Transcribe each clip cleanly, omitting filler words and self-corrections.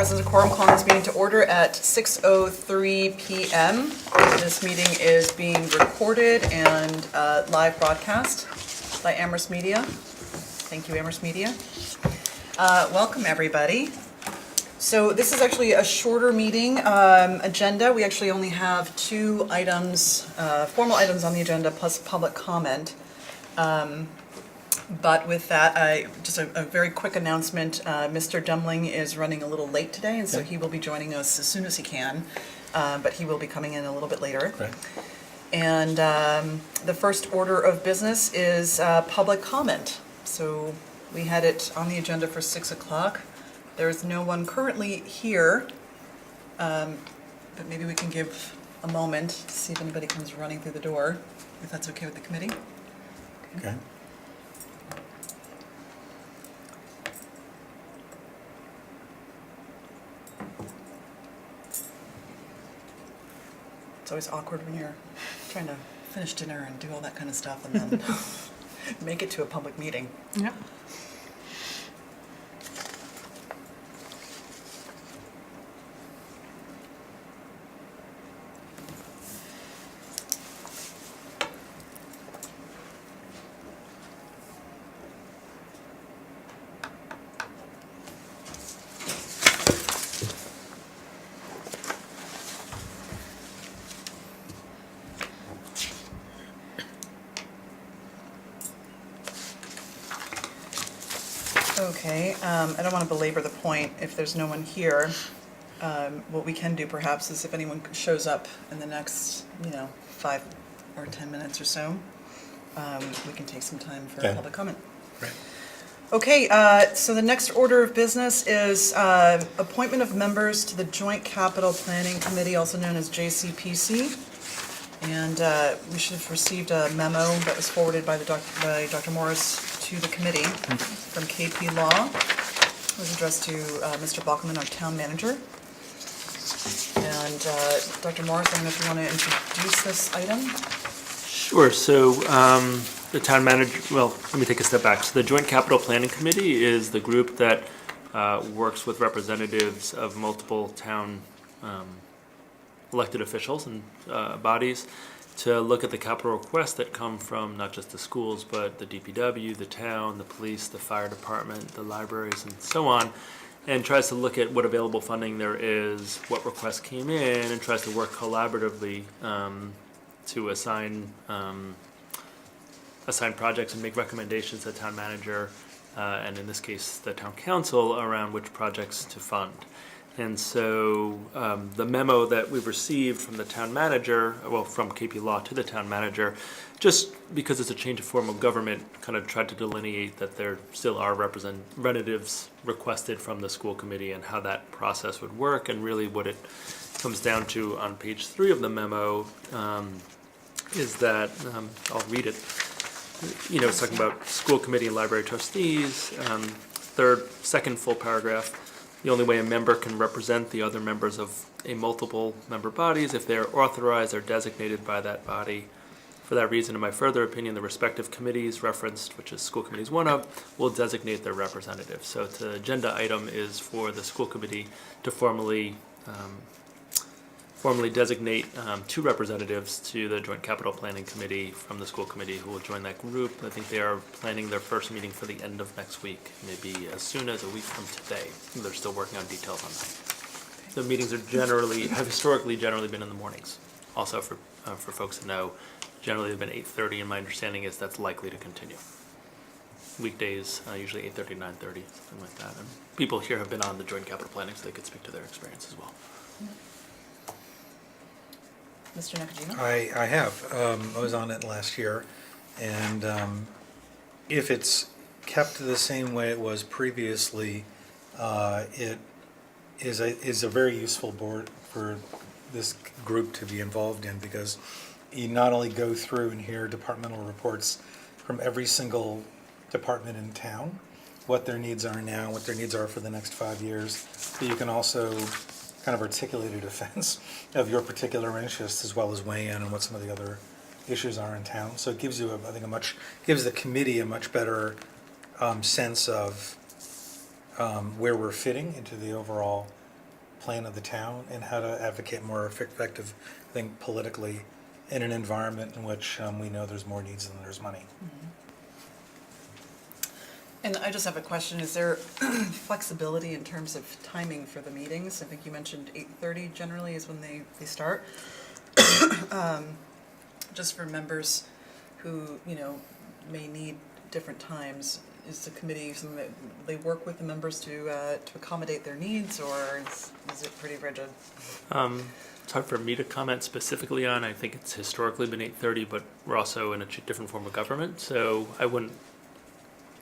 presence of quorum, calling this meeting to order at 6:03 p.m. This meeting is being recorded and live broadcast by Amherst Media. Thank you, Amherst Media. Welcome, everybody. So this is actually a shorter meeting agenda. We actually only have 2 items, formal items on the agenda, plus public comment. But with that, just a very quick announcement. Mr. Demling is running a little late today, and so he will be joining us as soon as he can. But he will be coming in a little bit later. Right. And the first order of business is public comment. So we had it on the agenda for 6 o'clock. There's no one currently here, but maybe we can give a moment to see if anybody comes running through the door, if that's okay with the committee. Okay. It's always awkward when you're trying to finish dinner and do all that kind of stuff and then make it to a public meeting. Yeah. Okay, I don't want to belabor the point if there's no one here. What we can do perhaps is if anyone shows up in the next, 5 or 10 minutes or so, we can take some time for public comment. Right. Okay, so the next order of business is appointment of members to the Joint Capital Planning Committee, also known as JCPC. And we should have received a memo that was forwarded by Dr. Morris to the committee from KP Law. It was addressed to Mr. Bachman, our town manager. And Dr. Morris, I don't know if you want to introduce this item? Sure. So the town manager, well, let me take a step back. So the Joint Capital Planning Committee is the group that works with representatives of multiple town elected officials and bodies to look at the capital requests that come from not just the schools, but the DPW, the town, the police, the fire department, the libraries, and so on, and tries to look at what available funding there is, what requests came in, and tries to work collaboratively to assign projects and make recommendations to the town manager, and in this case, the town council, around which projects to fund. And so the memo that we've received from the town manager, well, from KP Law to the town manager, just because it's a change of form of government, kind of tried to delineate that there still are representatives requested from the school committee and how that process would work. And really what it comes down to on page 3 of the memo is that, I'll read it, it's talking about school committee and library trustees, second full paragraph. The only way a member can represent the other members of a multiple member body is if they are authorized or designated by that body. For that reason, in my further opinion, the respective committees referenced, which is school committee is one of, will designate their representatives. So the agenda item is for the school committee to formally designate 2 representatives to the Joint Capital Planning Committee from the school committee who will join that group. I think they are planning their first meeting for the end of next week, maybe as soon as a week from today. They're still working on details on that. The meetings have historically generally been in the mornings. Also for folks to know, generally they've been 8:30, and my understanding is that's likely to continue. Weekdays, usually 8:30, 9:30, something like that. And people here have been on the Joint Capital Planning, so they could speak to their experience as well. Mr. Nakajima? I have. I was on it last year, and if it's kept the same way it was previously, it is a very useful board for this group to be involved in, because you not only go through and hear departmental reports from every single department in town, what their needs are now, what their needs are for the next 5 years, but you can also kind of articulate a defense of your particular interests, as well as weigh in on what some of the other issues are in town. So it gives you, gives the committee a much better sense of where we're fitting into the overall plan of the town and how to advocate more effective, I think, politically in an environment in which we know there's more needs than there's money. And I just have a question, is there flexibility in terms of timing for the meetings? I think you mentioned 8:30 generally is when they start. Just for members who, may need different times, is the committee something that they work with the members to accommodate their needs, or is it pretty rigid? It's hard for me to comment specifically on. I think it's historically been 8:30, but we're also in a different form of government, so I wouldn't.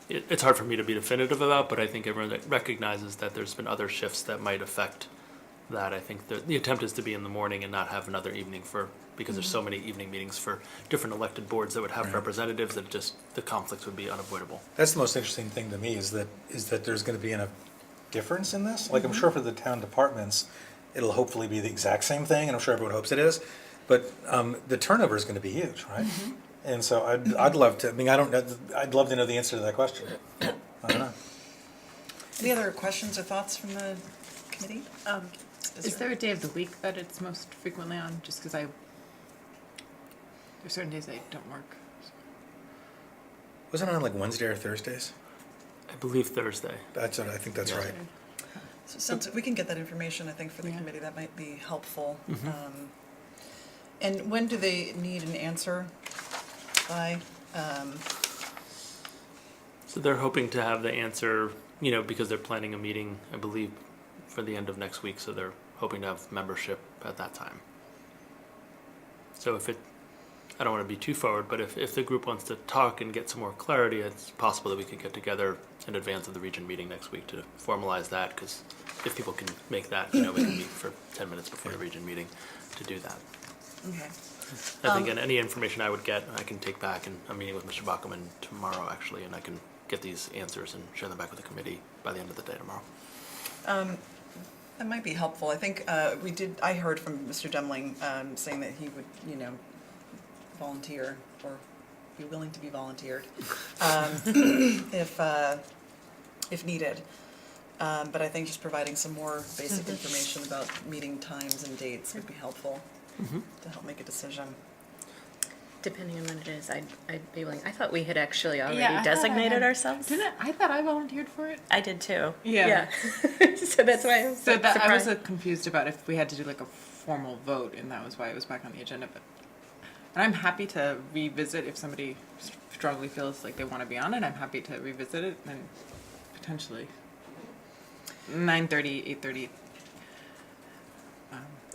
It's hard for me to be definitive about, but I think everyone recognizes that there's been other shifts that might affect that. I think the attempt is to be in the morning and not have another evening because there's so many evening meetings for different elected boards that would have Right. representatives that the conflicts would be unavoidable. That's the most interesting thing to me is that there's going to be a difference in this. Like I'm sure for the town departments, it'll hopefully be the exact same thing, and I'm sure everyone hopes it is. But the turnover is going to be huge, right? And so I'd love to. I mean, I don't know. I'd love to know the answer to that question. I don't know. Any other questions or thoughts from the committee? Is there a day of the week that it's most frequently on? Just because there's certain days I don't work. Wasn't it on like Wednesday or Thursdays? I believe Thursday. I think that's right. So since we can get that information, I think for the Yeah. committee, that might be helpful. And when do they need an answer by? So they're hoping to have the answer, because they're planning a meeting, I believe, for the end of next week. So they're hoping to have membership at that time. So I don't want to be too forward, but if the group wants to talk and get some more clarity, it's possible that we could get together in advance of the region meeting next week to formalize that, because if people can make that, we can meet for 10 minutes before the region meeting to do that. Okay. I think any information I would get, I can take back, and I'm meeting with Mr. Bachman tomorrow, actually, and I can get these answers and share them back with the committee by the end of the day tomorrow. That might be helpful. I think I heard from Mr. Demling saying that he would, volunteer or be willing to be volunteered if needed. But I think just providing some more basic information about meeting times and dates would be helpful to help make a decision. Depending on when it is, I'd be willing. I thought we had actually already Yeah, I thought I designated had. ourselves. I thought I volunteered for it. I did too. Yeah. So that's why I was So that I was surprised. confused about if we had to do like a formal vote, and that was why it was back on the agenda. And I'm happy to revisit if somebody strongly feels like they want to be on it. I'm happy to revisit it and potentially 9:30, 8:30.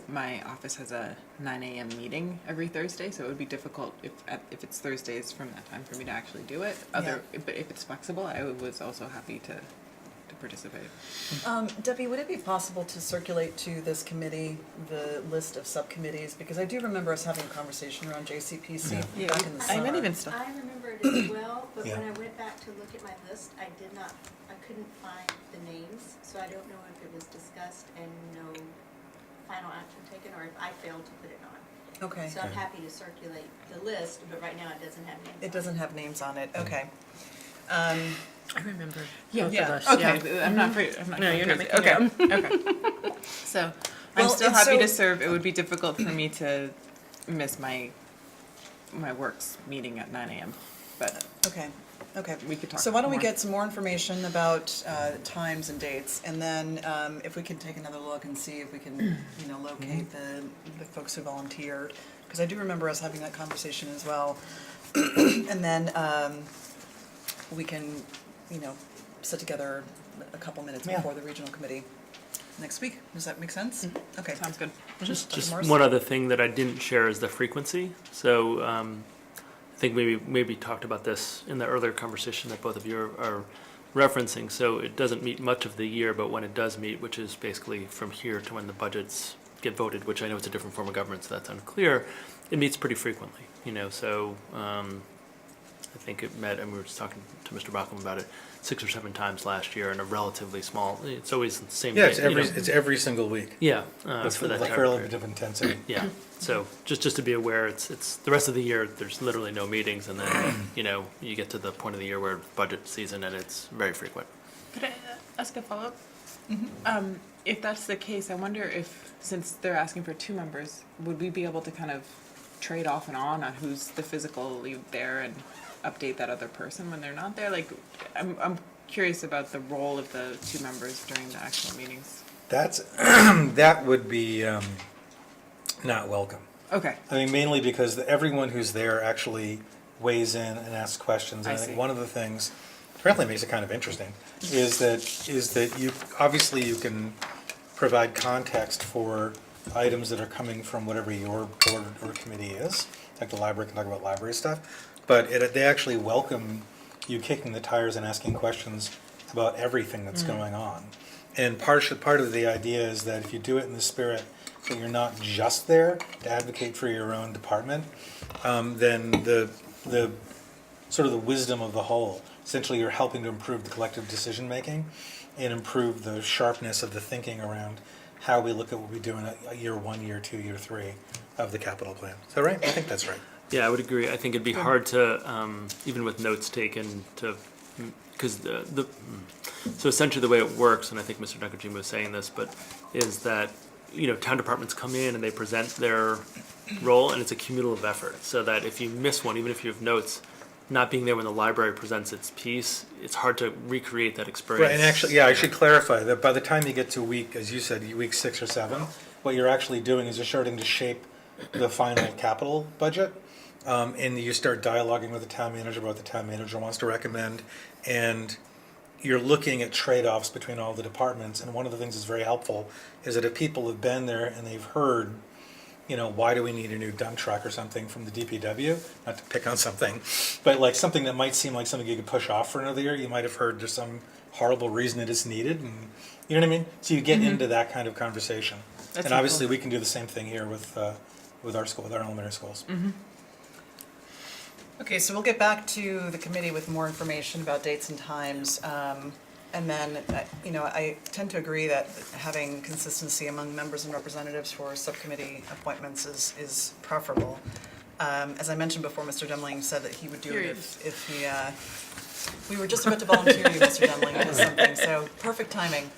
My office has a 9 a.m. meeting every Thursday, so it would be difficult if it's Thursdays from that time for me to actually do it. But if it's flexible, I was also happy to participate. Debbie, would it be possible to circulate to this committee the list of subcommittees? Because I do remember us having a conversation around JCPC back in the I summer. might even still. I remember it as well, but Yeah. when I went back to look at my list, I couldn't find the names, so I don't know if it was discussed and no final action taken, or if I failed to put it on. Okay. So I'm Okay. happy to circulate the list, but right now it doesn't have names on It doesn't have names on it. Okay. I remember Yeah. both of us. Okay. Yeah. I'm not afraid. I'm not. No, going you're not crazy. making Okay. Okay. So I'm Well, still and happy so- to serve. It would be difficult for me to miss my works meeting at 9 a.m. But Okay. we could talk. So why don't we more. get some more information about times and dates, and then if we can take another look and see if we can, locate the folks who volunteered, because I do remember us having that conversation as well. And then we can, sit together a couple minutes Yeah. before the regional committee next week. Does that make sense? Okay. Sounds good. Just Dr. Morris? one other thing that I didn't share is the frequency. So I think maybe talked about this in the earlier conversation that both of you are referencing. So it doesn't meet much of the year, but when it does meet, which is basically from here to when the budgets get voted, which I know it's a different form of government, so that's unclear, it meets pretty frequently. So I think it met, and we were just talking to Mr. Bachman about it, 6 or 7 times last year in a relatively small. It's always the same. Yeah, day, it's every single week. Yeah, It's for that like time fairly period. different intensity. Yeah, so just to be aware, it's the rest of the year, there's literally no meetings, and then, you get to the point of the year where budget season, and it's very frequent. Could I ask a follow-up? If that's the case, I wonder if, since they're asking for 2 members, would we be able to kind of trade off and on who's the physically there and update that other person when they're not there? Like, I'm curious about the role of the 2 members during the actual meetings. That's, that would be not welcome. Okay. I mean, mainly because everyone who's there actually weighs in and asks questions. And I I think see. one of the things, apparently makes it kind of interesting, is that you, obviously you can provide context for items that are coming from whatever your board or committee is, like the library can talk about library stuff, but they actually welcome you kicking the tires and asking questions about everything that's going on. And part of the idea is that if you do it in the spirit that you're not just there to advocate for your own department, then the sort of the wisdom of the whole. Essentially, you're helping to improve the collective decision making and improve the sharpness of the thinking around how we look at what we do in a year 1, year 2, year 3 of the capital plan. Is that right? I think that's right. Yeah, I would agree. I think it'd be hard to, even with notes taken, to, because so essentially the way it works, and I think Mr. Nakajima was saying this, but is that, town departments come in and they present their role, and it's a cumulative effort. So that if you miss one, even if you have notes, not being there when the library presents its piece, it's hard to recreate that experience. Right, and actually, yeah, I should clarify that by the time you get to week, as you said, week 6 or 7, what you're actually doing is you're starting to shape the final capital budget, and you start dialoguing with the town manager about what the town manager wants to recommend, and you're looking at trade-offs between all the departments. And one of the things that's very helpful is that if people have been there and they've heard, why do we need a new dump truck or something from the DPW? Not to pick on something, but like something that might seem like something you could push off for another year. You might have heard there's some horrible reason it is needed, and you know what I mean? So you get into that kind of conversation. That's And obviously helpful. we can do the same thing here with our school, with our elementary schools. Okay, so we'll get back to the committee with more information about dates and times. And then, I tend to agree that having consistency among members and representatives for subcommittee appointments is preferable. As I mentioned before, Mr. Demling said that he would do it Period. if he, we were just about to volunteer you, Mr. Demling, to something, so perfect timing.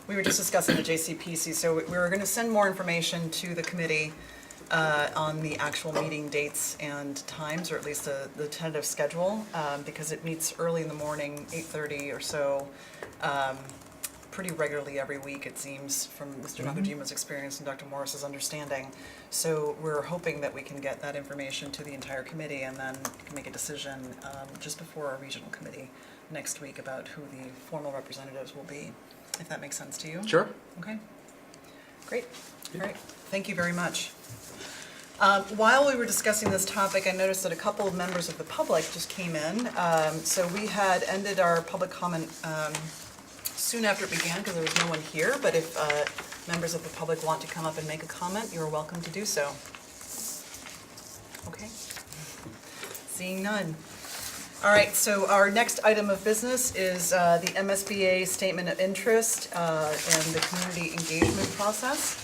We were just discussing the JCPC, so we were going to send more information to the committee on the actual meeting dates and times, or at least the tentative schedule, because it meets early in the morning, 8:30 or so, pretty regularly every week, it seems, from Mr. Nakajima's experience and Dr. Morris's understanding. So we're hoping that we can get that information to the entire committee and then make a decision just before our regional committee next week about who the formal representatives will be, if that makes sense to you. Sure. Okay, great. All right, thank you very much. While we were discussing this topic, I noticed that a couple of members of the public just came in. So we had ended our public comment soon after it began because there was no one here, but if members of the public want to come up and make a comment, you're welcome to do so. Okay. Seeing none. All right, so our next item of business is the MSBA Statement of Interest and the community engagement process.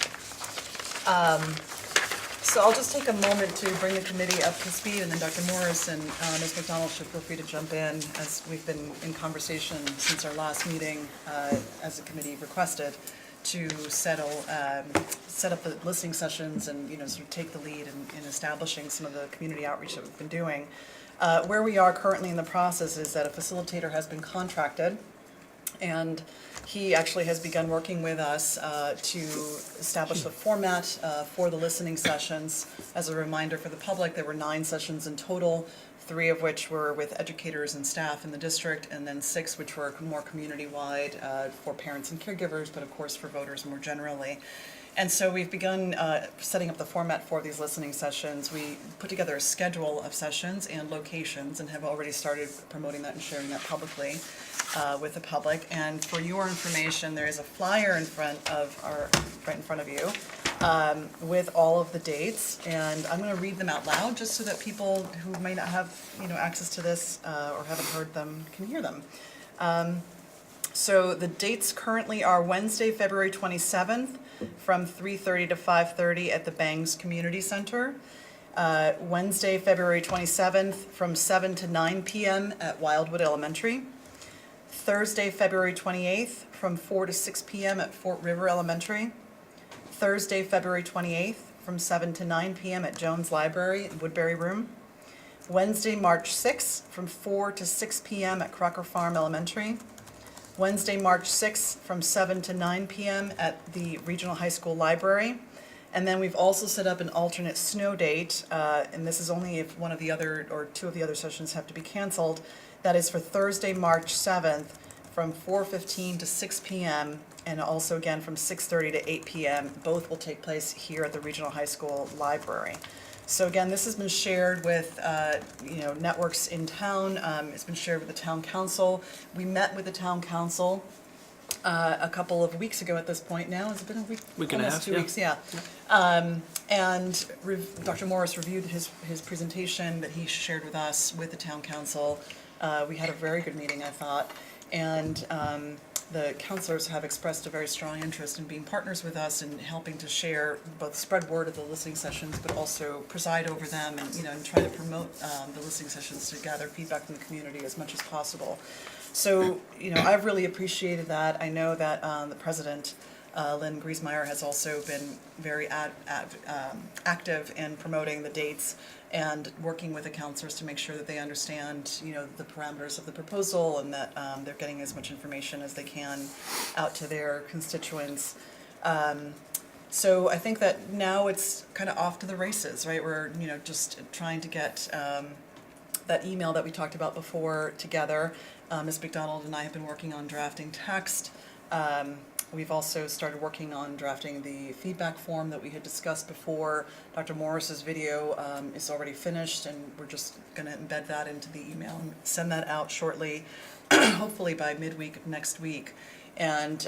So I'll just take a moment to bring the committee up to speed, and then Dr. Morris and Ms. McDonald should feel free to jump in, as we've been in conversation since our last meeting, as the committee requested, to set up the listening sessions and, sort of take the lead in establishing some of the community outreach that we've been doing. Where we are currently in the process is that a facilitator has been contracted, and he actually has begun working with us to establish the format for the listening sessions. As a reminder for the public, there were 9 sessions in total, 3 of which were with educators and staff in the district, and then 6 which were more community-wide for parents and caregivers, but of course for voters more generally. And so we've begun setting up the format for these listening sessions. We put together a schedule of sessions and locations and have already started promoting that and sharing that publicly with the public. And for your information, there is a flyer right in front of you with all of the dates. And I'm going to read them out loud just so that people who may not have access to this or haven't heard them can hear them. So the dates currently are Wednesday, February 27th from 3:30 to 5:30 at the Bangs Community Center. Wednesday, February 27th from 7 to 9 p.m. at Wildwood Elementary. Thursday, February 28th, from 4 to 6 p.m. at Fort River Elementary. Thursday, February 28th, from 7 to 9 p.m. at Jones Library, Woodbury Room. Wednesday, March 6th, from 4 to 6 p.m. at Crocker Farm Elementary. Wednesday, March 6th, from 7 to 9 p.m. at the Regional High School Library. And then we've also set up an alternate snow date, and this is only if one of the other, or two of the other sessions have to be canceled. That is for Thursday, March 7th, from 4:15 to 6 p.m., and also again from 6:30 to 8 p.m. Both will take place here at the Regional High School Library. So again, this has been shared with, networks in town. It's been shared with the town council. We met with the town council a couple of weeks ago at this point now. Has it been a week? Week and a Almost half, 2 weeks, yeah. And Dr. Morris reviewed his presentation that he shared with us with the town council. We had a very good meeting, I thought. And the counselors have expressed a very strong interest in being partners with us and helping to share, both spread word of the listening sessions, but also preside over them and, and try to promote the listening sessions to gather feedback from the community as much as possible. So, I've really appreciated that. I know that the president, Lynn Griesmeyer, has also been very active in promoting the dates and working with the counselors to make sure that they understand, the parameters of the proposal and that they're getting as much information as they can out to their constituents. So I think that now it's kind of off to the races, right? We're, just trying to get that email that we talked about before together. Ms. McDonald and I have been working on drafting text. We've also started working on drafting the feedback form that we had discussed before. Dr. Morris's video is already finished, and we're just going to embed that into the email and send that out shortly, hopefully by midweek of next week. And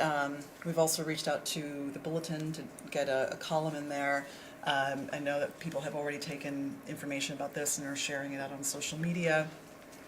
we've also reached out to the Bulletin to get a column in there. I know that people have already taken information about this and are sharing it out on social media.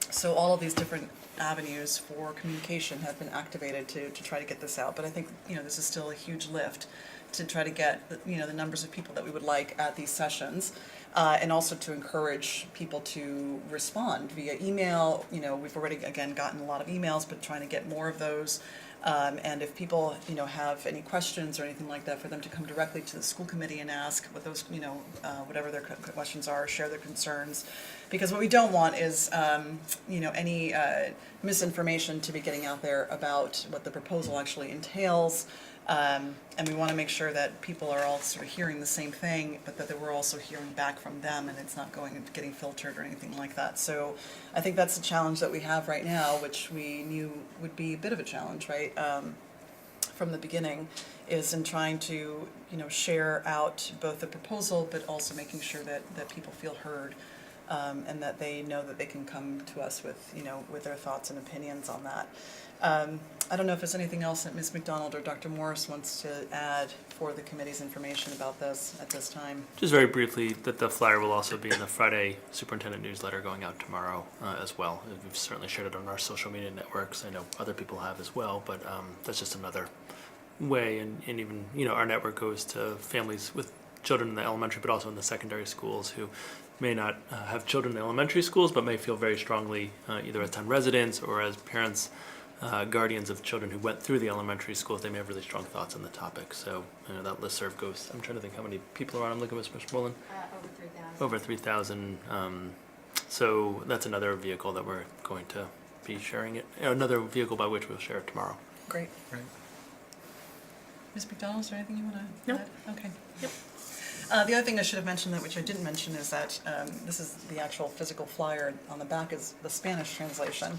So all of these different avenues for communication have been activated to try to get this out. But I think, this is still a huge lift to try to get, the numbers of people that we would like at these sessions. And also to encourage people to respond via email. We've already, again, gotten a lot of emails, but trying to get more of those. And if people, have any questions or anything like that, for them to come directly to the school committee and ask what those, whatever their questions are, share their concerns. Because what we don't want is, any misinformation to be getting out there about what the proposal actually entails. And we want to make sure that people are all sort of hearing the same thing, but that we're also hearing back from them and it's not getting filtered or anything like that. So I think that's the challenge that we have right now, which we knew would be a bit of a challenge, right? From the beginning, is in trying to, share out both the proposal, but also making sure that people feel heard. And that they know that they can come to us with, with their thoughts and opinions on that. I don't know if there's anything else that Ms. McDonald or Dr. Morris wants to add for the committee's information about this at this time. Just very briefly, that the flyer will also be in the Friday superintendent newsletter going out tomorrow as well. We've certainly shared it on our social media networks. I know other people have as well, but that's just another way. And even, our network goes to families with children in the elementary, but also in the secondary schools who may not have children in elementary schools, but may feel very strongly either as town residents or as parents, guardians of children who went through the elementary schools. They may have really strong thoughts on the topic. So that listserv goes, I'm trying to think how many people are on. I'm looking at Mr. Brolin. Over 3,000. So that's another vehicle that we're going to be sharing it. Another vehicle by which we'll share it tomorrow. Great. Right. Ms. McDonald, is there anything you want to Nope. add? Okay. Yep. The other thing I should have mentioned, which I didn't mention, is that this is the actual physical flyer. On the back is the Spanish translation.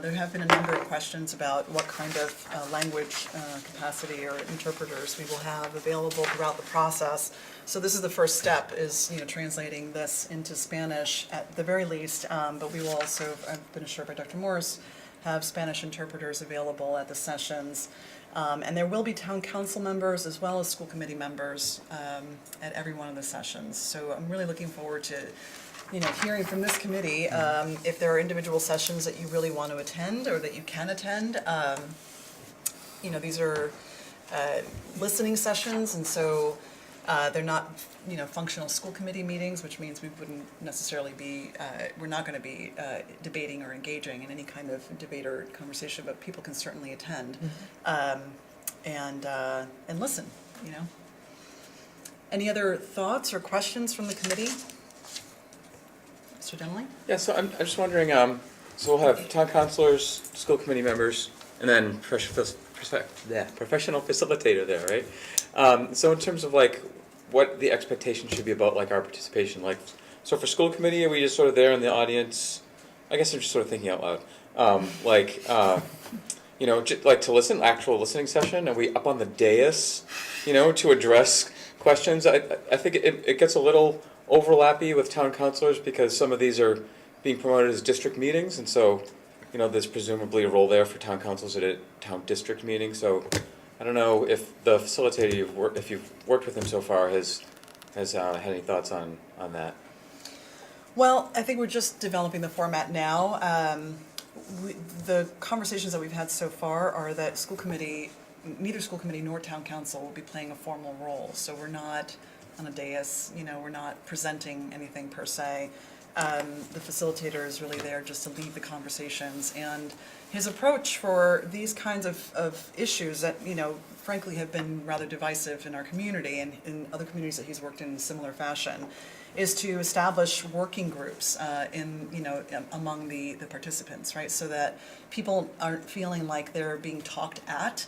There have been a number of questions about what kind of language capacity or interpreters we will have available throughout the process. So this is the first step, is translating this into Spanish at the very least. But we will also, I've been assured by Dr. Morris, have Spanish interpreters available at the sessions. And there will be town council members as well as school committee members at every one of the sessions. So I'm really looking forward to, hearing from this committee if there are individual sessions that you really want to attend or that you can attend. These are listening sessions, and so They're not, functional school committee meetings, which means we wouldn't necessarily be, we're not going to be debating or engaging in any kind of debate or conversation, but people can certainly attend and listen, Any other thoughts or questions from the committee? Mr. Denley? Yeah, so I'm just wondering, so we'll have town councilors, school committee members, and then professional facilitator there, right? So in terms of like what the expectation should be about like our participation, like, so for school committee, are we just sort of there in the audience? I guess I'm just sort of thinking out loud. Like to listen, actual listening session, are we up on the dais, to address questions? I think it gets a little overlappy with town councilors because some of these are being promoted as district meetings, and so, there's presumably a role there for town councils at a town district meeting. So I don't know if the facilitator if you've worked with him so far has had any thoughts on that. Well, I think we're just developing the format now. The conversations that we've had so far are that neither school committee nor town council will be playing a formal role. So we're not on a dais, we're not presenting anything per se. The facilitator is really there just to lead the conversations. And his approach for these kinds of issues that, frankly have been rather divisive in our community and in other communities that he's worked in similar fashion, is to establish working groups among the participants, right? So that people aren't feeling like they're being talked at.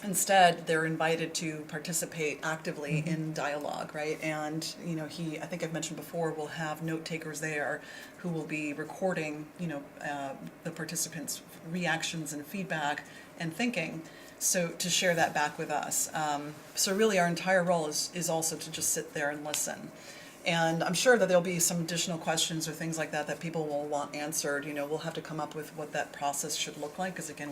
Instead, they're invited to participate actively in dialogue, right? And, I think I've mentioned before, we'll have note takers there who will be recording, the participants' reactions and feedback and thinking, so to share that back with us. So really our entire role is also to just sit there and listen. And I'm sure that there'll be some additional questions or things like that people will want answered. We'll have to come up with what that process should look like, because again,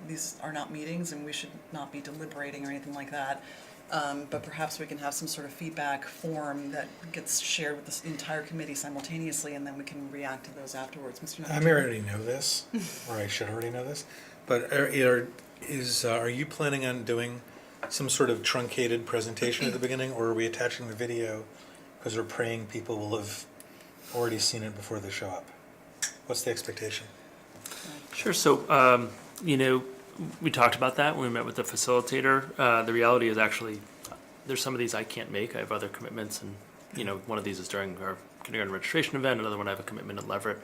these are not meetings and we should not be deliberating or anything like that. But perhaps we can have some sort of feedback form that gets shared with the entire committee simultaneously, and then we can react to those afterwards. Mr. I may already know this, or I should already know this, but are you planning on doing some sort of truncated presentation at the beginning, or are we attaching the video because we're praying people will have already seen it before they show up? What's the expectation? Sure. So, we talked about that when we met with the facilitator. The reality is actually there's some of these I can't make. I have other commitments, and one of these is during our kindergarten registration event. Another one I have a commitment at Leverett.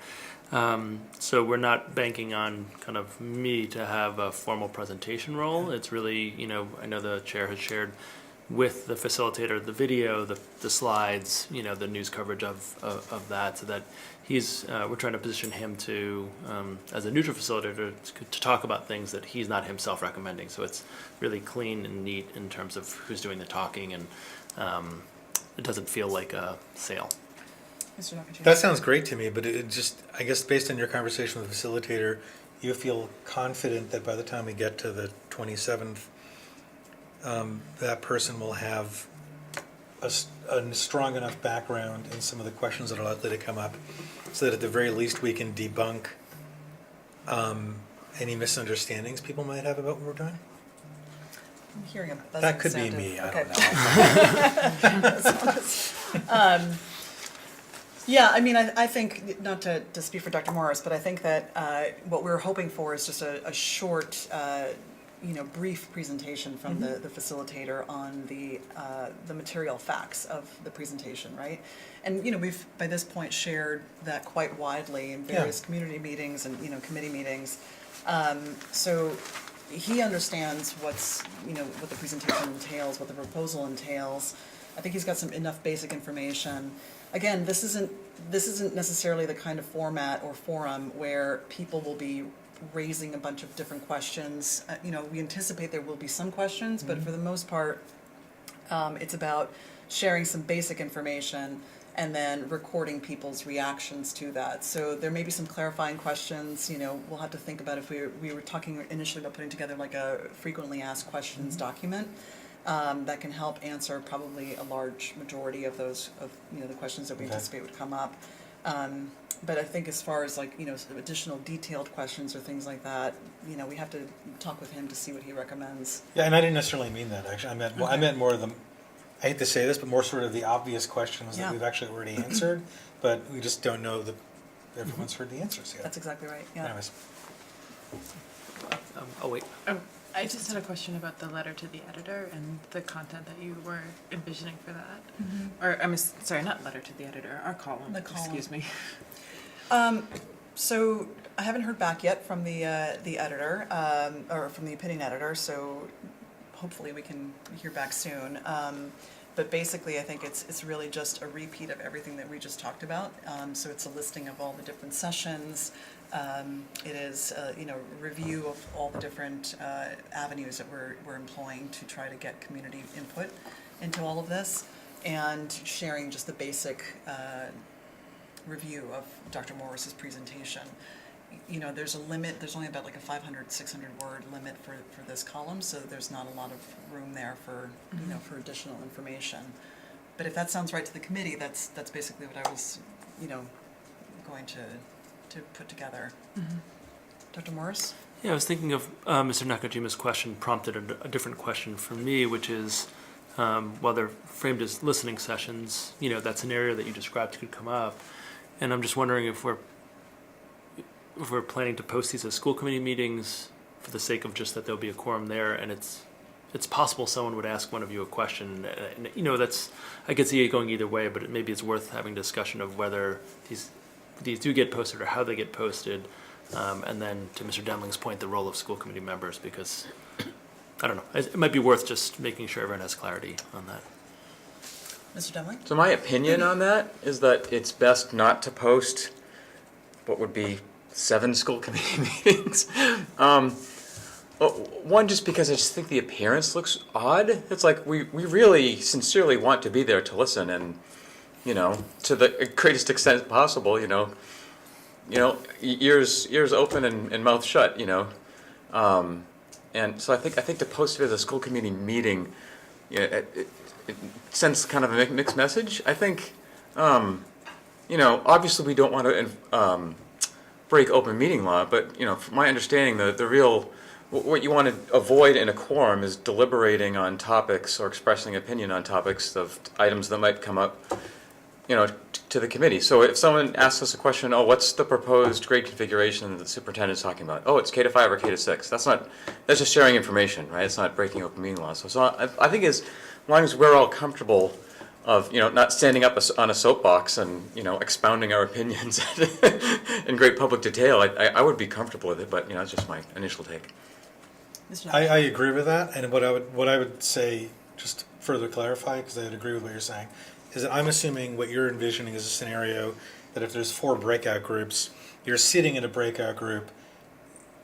So we're not banking on kind of me to have a formal presentation role. It's really, I know the chair has shared with the facilitator the video, the slides, the news coverage of that, so that we're trying to position him to as a neutral facilitator to talk about things that he's not himself recommending. So it's really clean and neat in terms of who's doing the talking, and it doesn't feel like a sale. Mr. Nakachi? That sounds great to me, but it just, I guess based on your conversation with the facilitator, you feel confident that by the time we get to the 27th, that person will have a strong enough background in some of the questions that are likely to come up, so that at the very least we can debunk any misunderstandings people might have about what we're doing? I'm hearing a buzzing That could be sound of- me, I okay. don't know. Yeah, I mean, I think, not to speak for Dr. Morris, but I think that what we're hoping for is just a short, brief presentation from the facilitator on the material facts of the presentation, right? And, we've, by this point, shared that quite widely in various community meetings and, committee meetings. So he understands what the presentation entails, what the proposal entails. I think he's got some enough basic information. Again, this isn't necessarily the kind of format or forum where people will be raising a bunch of different questions. We anticipate there will be some questions, but for the most part, it's about sharing some basic information and then recording people's reactions to that. So there may be some clarifying questions. We'll have to think about if we were talking initially about putting together like a frequently asked questions document. That can help answer probably a large majority of those the questions that we anticipate would come up. But I think as far as additional detailed questions or things like that, we have to talk with him to see what he recommends. Yeah, and I didn't necessarily mean that, actually. I meant more I hate to say this, but more sort of the obvious questions Yeah. that we've actually already answered, but we just don't know that everyone's heard the answers yet. That's exactly right, yeah. Anyways, Oh, wait. Oh, I just had a question about the letter to the editor and the content that you were envisioning for that. Or, sorry, not letter to the editor, our column, The column. excuse me. So I haven't heard back yet from the editor, or from the opinion editor, so hopefully we can hear back soon. But basically, I think it's really just a repeat of everything that we just talked about. So it's a listing of all the different sessions. It is, review of all the different avenues that we're employing to try to get community input into all of this, and sharing just the basic review of Dr. Morris's presentation. There's a limit, there's only about like a 500, 600 word limit for this column, so there's not a lot of room there for, for additional information. But if that sounds right to the committee, that's basically what I was, going to put together. Dr. Morris? Yeah, I was thinking of Mr. Nakajima's question prompted a different question for me, which is, while they're framed as listening sessions, that scenario that you described could come up. And I'm just wondering if we're planning to post these as school committee meetings for the sake of just that there'll be a quorum there, and it's possible someone would ask one of you a question, and that's, I could see it going either way, but maybe it's worth having discussion of whether these do get posted or how they get posted, and then to Mr. Demling's point, the role of school committee members, because I don't know, it might be worth just making sure everyone has clarity on that. Mr. Demling? So my opinion on that is that it's best not to post what would be 7 school committee meetings. One, just because I just think the appearance looks odd. It's like we really sincerely want to be there to listen, and to the greatest extent possible, ears open and mouth shut, and so I think to post it as a school committee meeting, it sends kind of a mixed message. I think, obviously we don't want to break open meeting law, but from my understanding, the real what you want to avoid in a quorum is deliberating on topics or expressing opinion on topics of items that might come up, to the committee. So if someone asks us a question, what's the proposed grade configuration that the superintendent's talking about? It's K to 5 or K to 6. That's just sharing information, right? It's not breaking open meeting law. So I think as long as we're all comfortable of not standing up on a soapbox and expounding our opinions in great public detail, I would be comfortable with it. But that's just my initial take. I agree with that, and what I would say, just to further clarify, because I would agree with what you're saying, is that I'm assuming what you're envisioning is a scenario that if there's 4 breakout groups, you're sitting in a breakout group,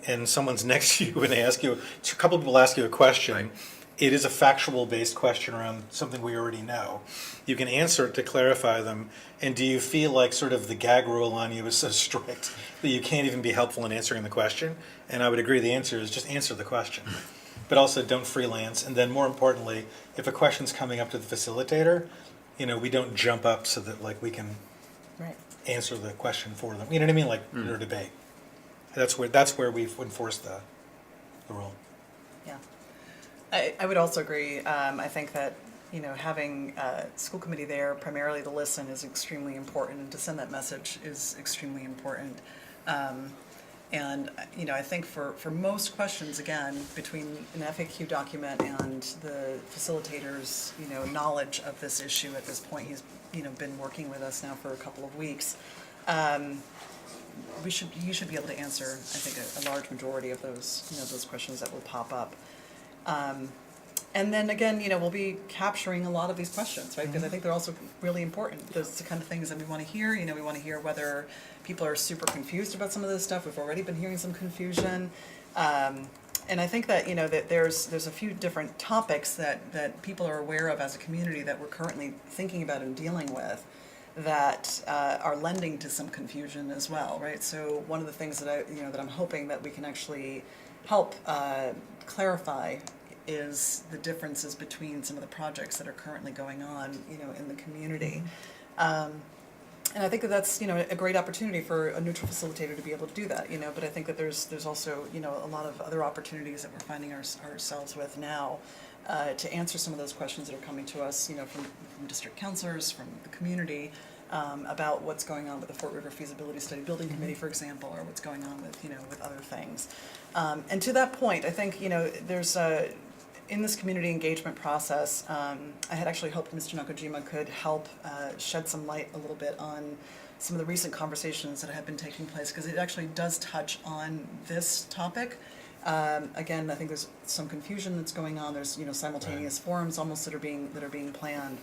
and someone's next to you and they ask you, a couple of people ask you a question. Right. It is a factual based question around something we already know. You can answer it to clarify them, and do you feel like sort of the gag rule on you is so strict that you can't even be helpful in answering the question? And I would agree the answer is just answer the question. But also don't freelance, and then more importantly, if a question's coming up to the facilitator, we don't jump up so that we can Right. answer the question for them. You know what I mean? In a debate. That's where we've enforced the rule. Yeah. I would also agree. I think that, having school committee there primarily to listen is extremely important, and to send that message is extremely important. And I think for most questions, again, between an FAQ document and the facilitator's, knowledge of this issue at this point, he's, been working with us now for a couple of weeks. You should be able to answer, I think, a large majority of those, those questions that will pop up. And then again, we'll be capturing a lot of these questions, right? Because I think they're also really important. Those are the kind of things that we want to hear. We want to hear whether people are super confused about some of this stuff. We've already been hearing some confusion. And I think that, that there's a few different topics that people are aware of as a community that we're currently thinking about and dealing with that are lending to some confusion as well, right? So one of the things that that I'm hoping that we can actually help clarify is the differences between some of the projects that are currently going on, in the community. And I think that that's, a great opportunity for a neutral facilitator to be able to do that, but I think that there's also, a lot of other opportunities that we're finding ourselves with now to answer some of those questions that are coming to us, from district counselors, from the community, about what's going on with the Fort River Feasibility Study Building Committee, for example, or what's going on with, with other things. And to that point, I think, there's in this community engagement process, I had actually hoped Mr. Nakajima could help shed some light a little bit on some of the recent conversations that have been taking place, because it actually does touch on this topic. Again, I think there's some confusion that's going on. There's simultaneous forums almost that are being planned.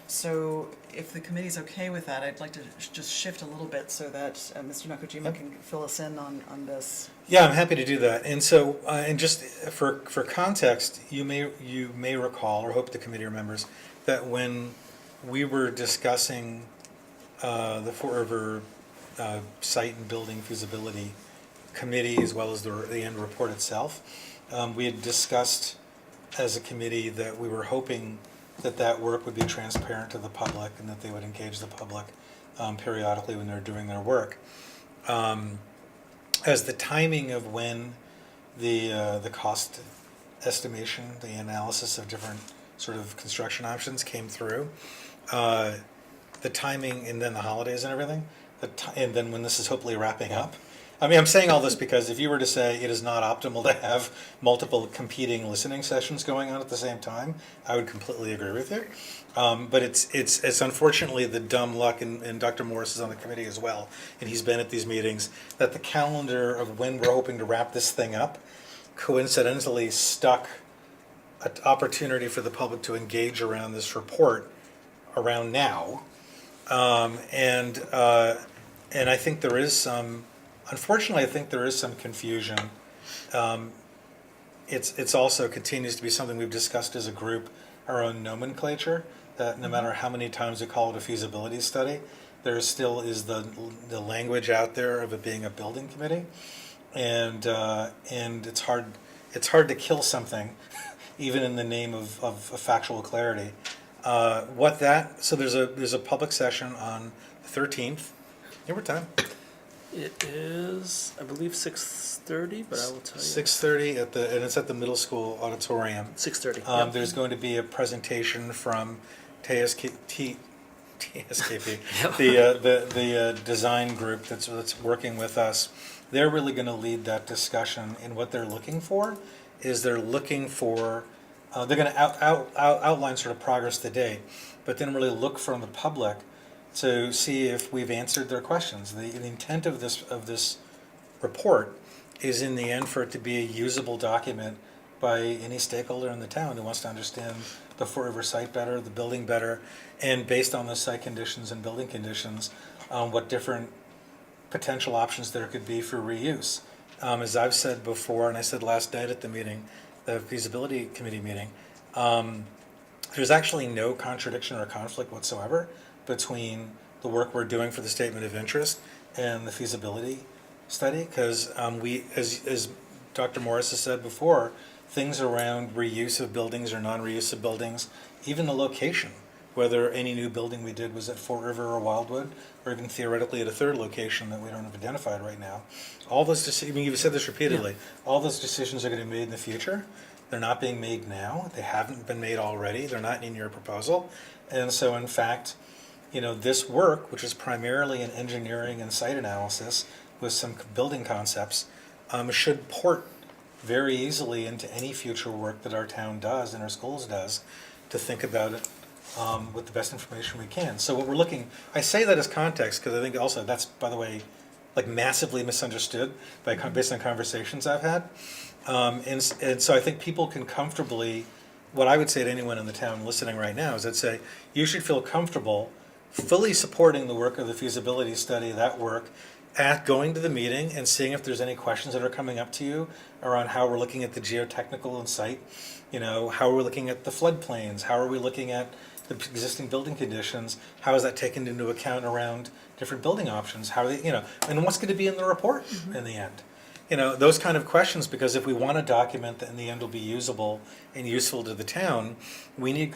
So if the committee's okay with that, I'd like to just shift a little bit so that Mr. Nakajima can fill us in on this. Yeah, I'm happy to do that. And so, and just for context, you may recall, or hope the committee remembers, that when we were discussing the Fort River site and building feasibility committee, as well as the end report itself, we had discussed as a committee that we were hoping that work would be transparent to the public and that they would engage the public periodically when they're doing their work. As the timing of when the cost estimation, the analysis of different sort of construction options came through, the timing, and then the holidays and everything, and then when this is hopefully wrapping up. I mean, I'm saying all this because if you were to say it is not optimal to have multiple competing listening sessions going on at the same time, I would completely agree with you. But it's unfortunately the dumb luck, and Dr. Morris is on the committee as well, and he's been at these meetings, that the calendar of when we're hoping to wrap this thing up coincidentally stuck an opportunity for the public to engage around this report around now. And I think there is some, unfortunately, I think there is some confusion. It's also continues to be something we've discussed as a group, our own nomenclature, that no matter how many times we call it a feasibility study, there still is the language out there of it being a building committee, and it's hard to kill something, even in the name of factual clarity. So there's a public session on the 13th. What time? It is, I believe, 6:30, but I will tell you. 6:30 and it's at the middle school auditorium. 6:30. There's going to be a presentation from TSKP, the design group that's working with us. They're really going to lead that discussion, and what they're looking for is they're going to outline sort of progress to date, but then really look from the public to see if we've answered their questions. The intent of this report is, in the end, for it to be a usable document by any stakeholder in the town who wants to understand the Fort River site better, the building better, and based on the site conditions and building conditions, what different potential options there could be for reuse. As I've said before, and I said last night at the meeting, the feasibility committee meeting, there's actually no contradiction or conflict whatsoever between the work we're doing for the statement of interest and the feasibility study, because as Dr. Morris has said before, things around reuse of buildings or non-reuse of buildings, even the location, whether any new building we did was at Fort River or Wildwood, or even theoretically at a third location that we don't have identified right now. All those decisions, I mean, you've said this repeatedly, all those decisions are going to be made in the future. They're not being made now. They haven't been made already. They're not in your proposal. And so, in fact, this work, which is primarily an engineering and site analysis with some building concepts, should port very easily into any future work that our town does and our schools does, to think about it with the best information we can. So what we're looking, I say that as context because I think also that's, by the way, like massively misunderstood based on conversations I've had. And so I think people can comfortably, what I would say to anyone in the town listening right now is I'd say you should feel comfortable fully supporting the work of the feasibility study, that work, at going to the meeting and seeing if there's any questions that are coming up to you around how we're looking at the geotechnical and site, how are we looking at the floodplains, how are we looking at the existing building conditions, how is that taken into account around different building options, how are they, and what's going to be in the report in the end. Those kind of questions, because if we want a document that in the end will be usable and useful to the town, we need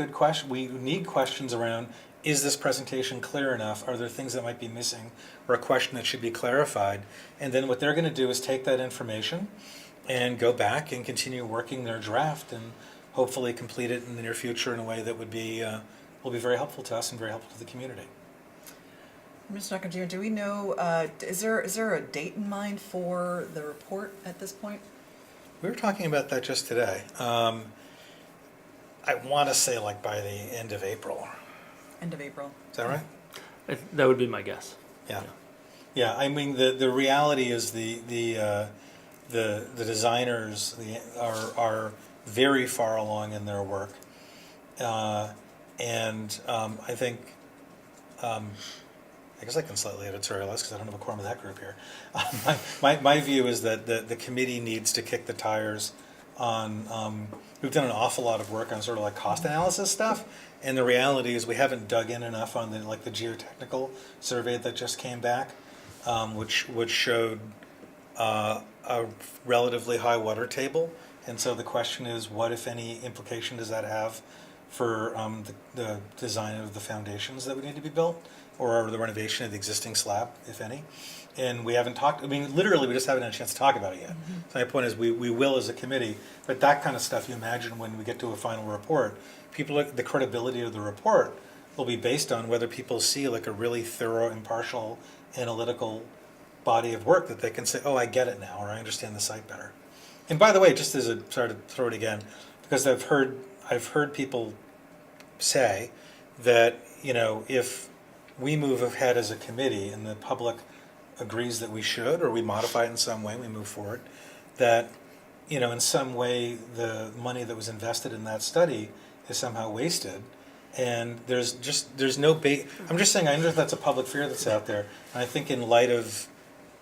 questions around, is this presentation clear enough? Are there things that might be missing or a question that should be clarified? And then what they're going to do is take that information and go back and continue working their draft and hopefully complete it in the near future in a way that will be very helpful to us and very helpful to the community. Mr. Nakajima, do we know, is there a date in mind for the report at this point? We were talking about that just today. I want to say like by the end of April. End of April? Is that right? That would be my guess. Yeah. Yeah, I mean, the reality is the designers are very far along in their work. And I think, I guess I can slightly editorialize because I don't have a quorum of that group here. My view is that the committee needs to kick the tires on, we've done an awful lot of work on sort of like cost analysis stuff, and the reality is we haven't dug in enough on the geotechnical survey that just came back, which showed a relatively high water table. And so the question is, what, if any, implication does that have for the design of the foundations that would need to be built, or the renovation of the existing slab, if any? And we haven't talked, I mean, literally, we just haven't had a chance to talk about it yet. Mm-hmm. So my point is, we will as a committee, but that kind of stuff, you imagine when we get to a final report, the credibility of the report will be based on whether people see like a really thorough, impartial, analytical body of work that they can say, oh, I get it now, or I understand the site better. And by the way, just as sorry to throw it again, because I've heard people say that, you know, if we move ahead as a committee and the public agrees that we should, or we modify it in some way, we move forward, that, you know, in some way the money that was invested in that study is somehow wasted. And there's no I'm just saying, I know that's a public fear that's out there. And I think in light of,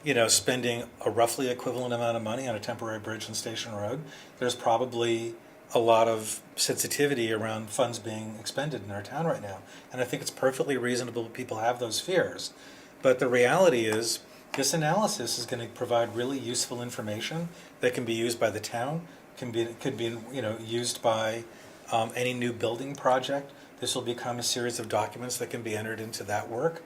you know, spending a roughly equivalent amount of money on a temporary bridge on Station Road, there's probably a lot of sensitivity around funds being expended in our town right now. And I think it's perfectly reasonable people have those fears. But the reality is, this analysis is going to provide really useful information that can be used by the town, could be you know, used by any new building project. This will become a series of documents that can be entered into that work.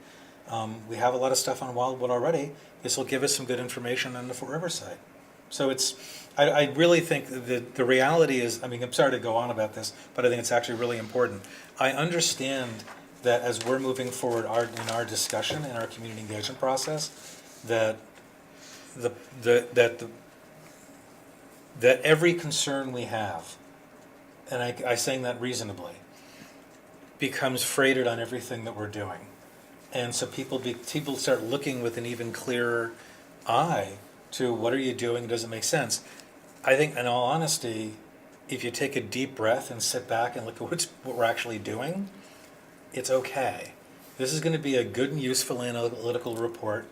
We have a lot of stuff on Wildwood already. This will give us some good information on the Fort River side. So I really think that the reality is, I mean, I'm sorry to go on about this, but I think it's actually really important. I understand that as we're moving forward in our discussion, in our community engagement process, that every concern we have, and I saying that reasonably, becomes freighted on everything that we're doing. And so people start looking with an even clearer eye to what are you doing, does it make sense? I think, in all honesty, if you take a deep breath and sit back and look at what we're actually doing, it's okay. This is going to be a good and useful analytical report.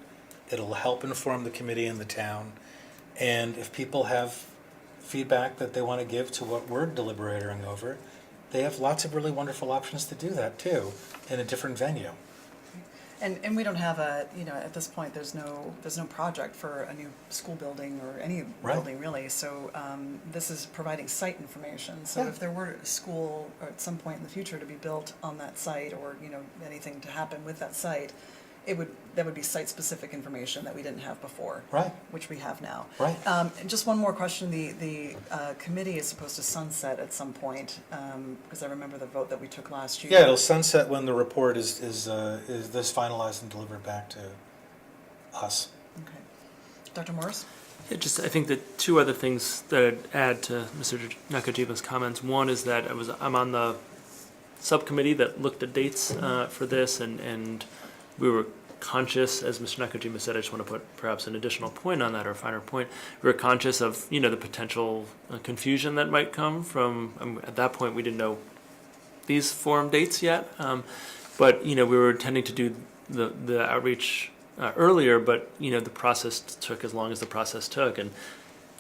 It'll help inform the committee and the town. And if people have feedback that they want to give to what we're deliberating over, they have lots of really wonderful options to do that too, in a different venue. And we don't have at this point, there's no project for a new school building or any Right. building really. So this is providing site information. So Yeah. if there were a school or at some point in the future to be built on that site, or, you know, anything to happen with that site, that would be site-specific information that we didn't have before. Right. Which we have now. Right. And just one more question. The committee is supposed to sunset at some point, because I remember the vote that we took last year. Yeah, it'll sunset when the report is this finalized and delivered back to us. Okay. Dr. Morris? Yeah, I think that two other things that I'd add to Mr. Nakajima's comments. One is that I'm on the subcommittee that looked at dates for this, and we were conscious, as Mr. Nakajima said, I just want to put perhaps an additional point on that, or a finer point. We were conscious of, you know, the potential confusion that might come from, at that point we didn't know these forum dates yet, but, you know, we were intending to do the outreach earlier, but, you know, the process took as long as the process took, and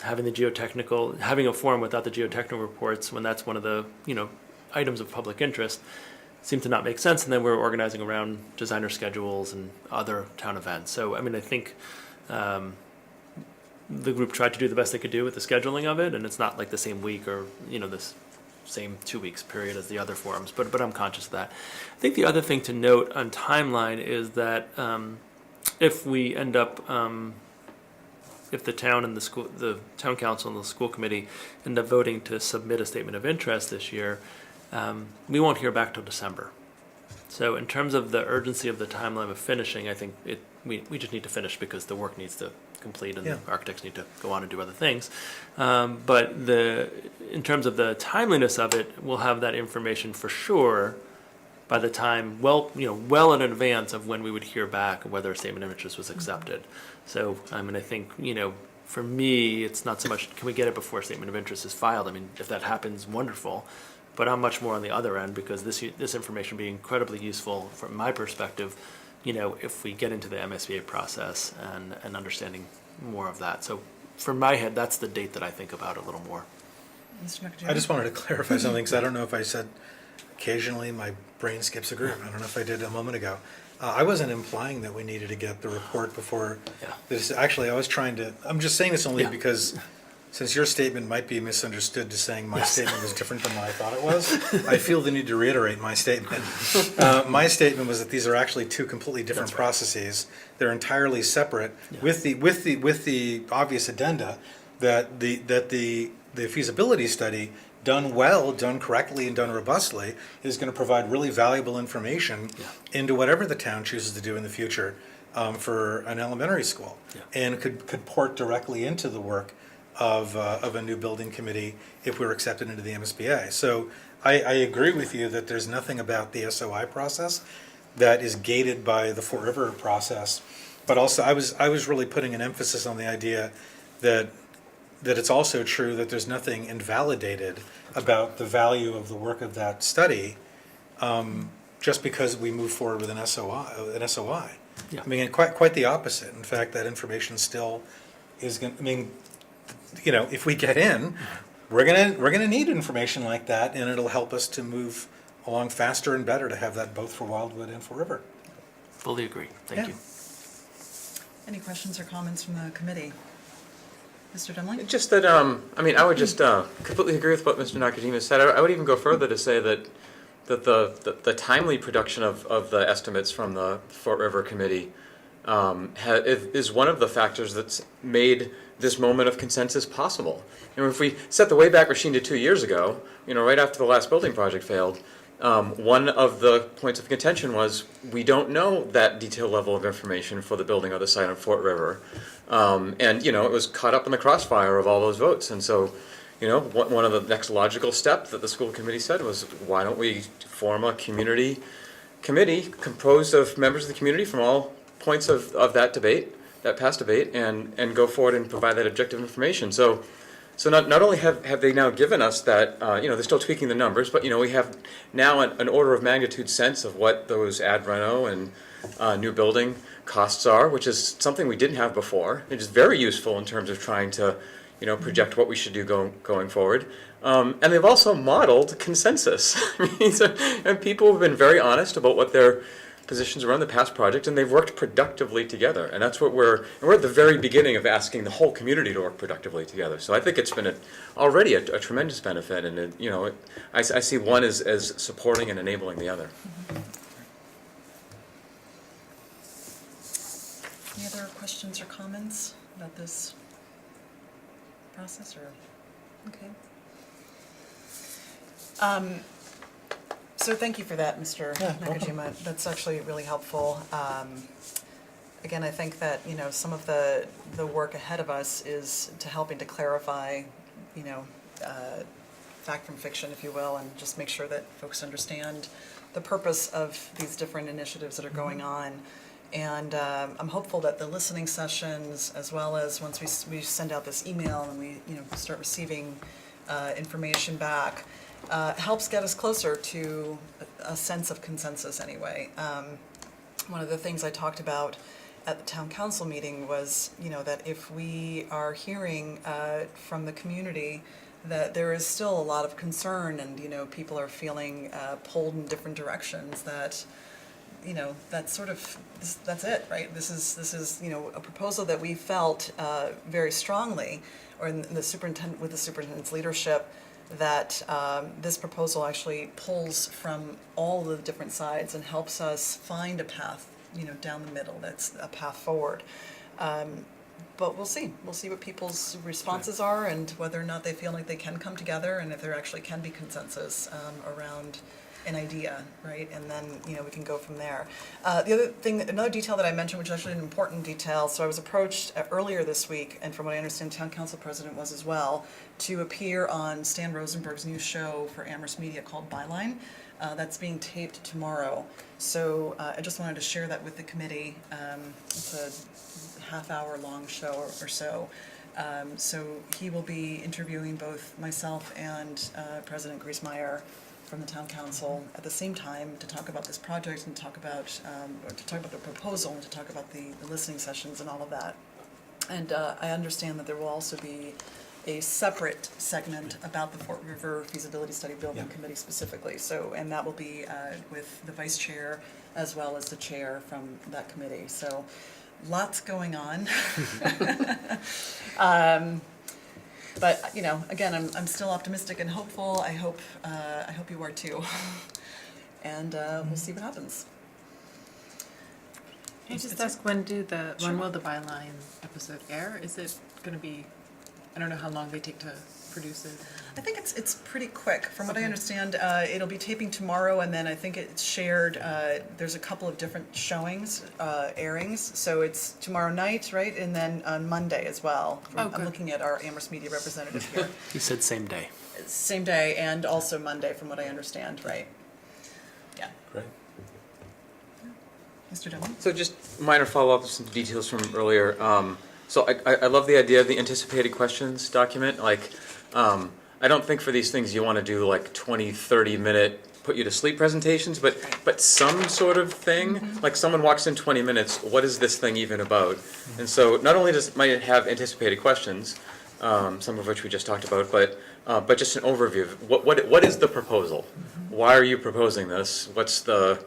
having a forum without the geotechnical reports, when that's one of the, you know, items of public interest, seemed to not make sense. And then we were organizing around designer schedules and other town events. So, I mean, I think the group tried to do the best they could do with the scheduling of it, and it's not like the same week or, you know, this same 2 weeks period as the other forums, but I'm conscious of that. I think the other thing to note on timeline is that if we end up if the town and the town council and the school committee end up voting to submit a statement of interest this year, we won't hear back till December. So in terms of the urgency of the timeline of finishing, I think we just need to finish because the work needs to complete and Yeah. the architects need to go on and do other things. But in terms of the timeliness of it, we'll have that information for sure by the time, well in advance of when we would hear back whether a statement of interest was accepted. So, I mean, I think, for me, it's not so much, can we get it before a statement of interest is filed? I mean, if that happens, wonderful. But I'm much more on the other end because this information will be incredibly useful from my perspective, if we get into the MSBA process and understanding more of that. So for my head, that's the date that I think about a little more. Mr. Nakajima? I just wanted to clarify something, because I don't know if I said, occasionally my brain skips a group. I don't know if I did a moment ago. I wasn't implying that we needed to get the report before Yeah. this. Actually, I'm just saying this only Yeah. because since your statement might be misunderstood to saying my Yes. statement was different than what I thought it was, I feel the need to reiterate my statement. My statement was that these are actually two completely different That's right. processes. They're entirely separate, Yeah. with the obvious addenda that the feasibility study, done well, done correctly, and done robustly, is going to provide really valuable information Yeah. into whatever the town chooses to do in the future for an elementary school, Yeah. and could port directly into the work of a new building committee if we were accepted into the MSBA. So I agree with you that there's nothing about the SOI process that is gated by the Fort River process, but also I was really putting an emphasis on the idea that it's also true that there's nothing invalidated about the value of the work of that study, just because we move forward with an SOI. Yeah. I mean, quite the opposite. In fact, that information still is going. I mean, if we get in, we're gonna need information like that, and it'll help us to move along faster and better to have that both for Wildwood and for River. Fully agree. Thank Yeah. you. Any questions or comments from the committee? Mr. Demling? Just that, I would just completely agree with what Mr. Nakajima said. I would even go further to say that the timely production of the estimates from the Fort River Committee is one of the factors that's made this moment of consensus possible. And if we set the Wayback Machine to 2 years ago, right after the last building project failed, one of the points of contention was we don't know that detailed level of information for the building or the site on Fort River. And it was caught up in the crossfire of all those votes. And so, one of the next logical steps that the school committee said was, why don't we form a community committee composed of members of the community from all points of that debate, that past debate, and go forward and provide that objective information. So not only have they now given us that, they're still tweaking the numbers, but we have now an order of magnitude sense of what those ad reno and new building costs are, which is something we didn't have before. It is very useful in terms of trying to project what we should do going forward. And they've also modeled consensus. And people have been very honest about what their positions around the past project, and they've worked productively together. And that's what we're at the very beginning of asking the whole community to work productively together. So I think it's been already a tremendous benefit, and I see one as supporting and enabling the other. Any other questions or comments about this process, or, okay. So thank you for that, Mr. Nakajima. That's actually really helpful. Again, I think that, some of the work ahead of us is to helping to clarify, fact from fiction, if you will, and just make sure that folks understand the purpose of these different initiatives that are going on. And I'm hopeful that the listening sessions, as well as once we send out this email and we start receiving information back, helps get us closer to a sense of consensus anyway. One of the things I talked about at the town council meeting was, that if we are hearing from the community that there is still a lot of concern and, people are feeling pulled in different directions, that that's sort of, that's it, right? This is a proposal that we felt very strongly, or in the superintendent, with the superintendent's leadership, that this proposal actually pulls from all the different sides and helps us find a path, down the middle, that's a path forward. But we'll see. We'll see what people's responses are and whether or not they feel like they can come together and if there actually can be consensus around an idea, right? And then, we can go from there. The other thing, another detail that I mentioned, which is actually an important detail, so I was approached earlier this week, and from what I understand, Town Council President was as well, to appear on Stan Rosenberg's new show for Amherst Media called Byline. That's being taped tomorrow. So I just wanted to share that with the committee. It's a half-hour long show or so. So he will be interviewing both myself and President Griesmeyer from the town council at the same time to talk about this project and talk about the proposal and to talk about the listening sessions and all of that. And I understand that there will also be a separate segment about the Fort River Feasibility Study Building Committee specifically. So, and that will be with the vice chair as well as the chair from that committee. So, lots going on. But again, I'm still optimistic and hopeful. I hope you are too. And we'll see what happens. Can I just ask, when will the Byline episode air? Is it going to be, I don't know how long they take to produce it. I think it's pretty quick. From what I Okay. understand, it'll be taping tomorrow, and then I think it's shared. There's a couple of different showings, airings. So it's tomorrow night, right, and then on Monday as well. I'm good. looking at our Amherst Media representative here. He said same day. Same day and also Monday, from what I understand, right? Yeah, Great. Mr. Dillon. So just minor follow-up, some details from earlier. So I love the idea of the anticipated questions document. I don't think for these things you want to do 20, 30-minute put you to sleep presentations, but some sort of thing, like someone walks in 20 minutes, what is this thing even about? And so not only might it have anticipated questions, some of which we just talked about, but just an overview of what is the proposal? Why are you proposing this? What's the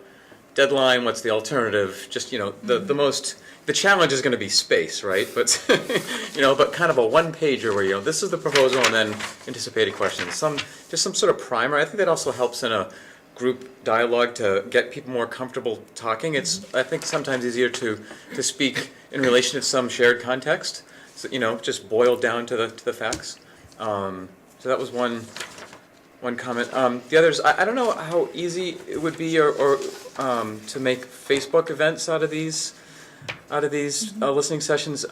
deadline? What's the alternative? Just the challenge is going to be space, right? But but kind of a one-pager where this is the proposal and then anticipated questions. Some sort of primer. I think that also helps in a group dialogue to get people more comfortable talking. It's I think sometimes easier to speak in relation to some shared context. So, just boiled down to the facts. So that was one comment. The others, I don't know how easy it would be or to make Facebook events out of these listening sessions.